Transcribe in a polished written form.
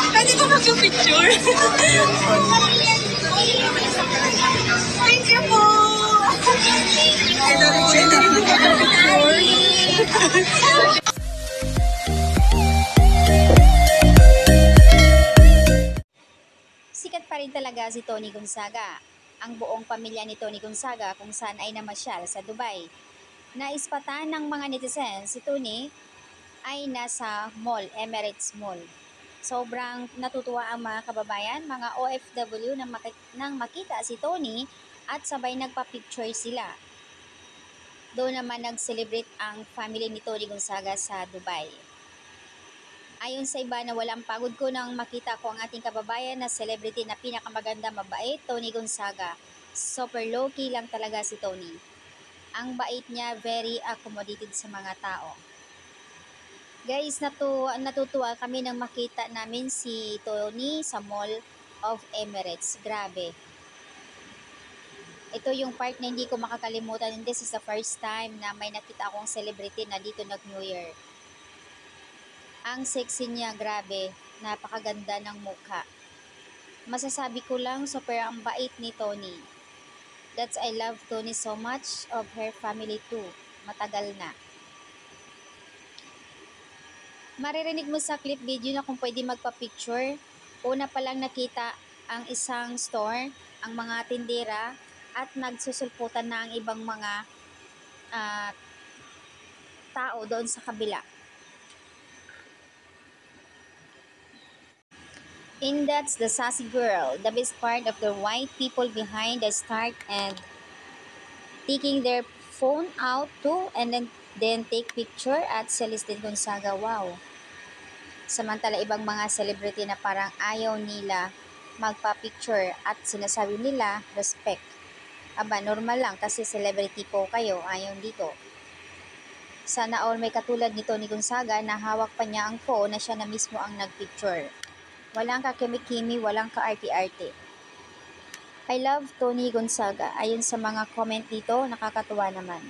Pwede ko mag-picture? Thank you po! Sikat pa rin talaga si Tony Gonzaga. Ang buong pamilya ni Tony Gonzaga kung saan ay namasyal sa Dubai. Naispatan ng mga netizens, si Tony ay nasa mall, Emirates Mall. Sobrang natutuwa ang mga kababayan, mga OFW nang makita si Tony at sabay nagpa-picture sila. Doon naman nag-celebrate ang family ni Tony Gonzaga sa Dubai. Ayon sa iba na walang pagod ko nang makita ko ang ating kababayan na celebrity na pinakamaganda, mabait, Tony Gonzaga. Super low-key lang talaga si Tony. Ang bait niya, very accommodated sa mga tao. Guys, natutuwa kami nang makita namin si Tony sa Mall of Emirates. Grabe. Ito yung part na hindi ko makakalimutan, and this is the first time na may nakita akong celebrity na dito nag-New Year. Ang sexy niya, grabe. Napakaganda ng mukha. Masasabi ko lang, super ang bait ni Tony. That's I love Tony so much, of her family too. Matagal na. Maririnig mo sa clip video na kung pwede magpa-picture. Una pa lang nakita ang isang store, ang mga tindera, at nagsusulputan na ang ibang mga tao doon sa kabila. And that's the sassy girl, the best part of the white people behind the start and taking their phone out too and then take picture at Celestine Gonzaga. Wow. Samantala ibang mga celebrity na parang ayaw nila magpa-picture at sinasabi nila respect. Aba, normal lang kasi celebrity po kayo, ayaw dito. Sana all may katulad ni Tony Gonzaga na hawak pa niya ang phone na siya na mismo ang nagpicture. Walang kakimi-kimi, walang ka-arte-arte. I love Tony Gonzaga. Ayon sa mga comment dito, nakakatuwa naman.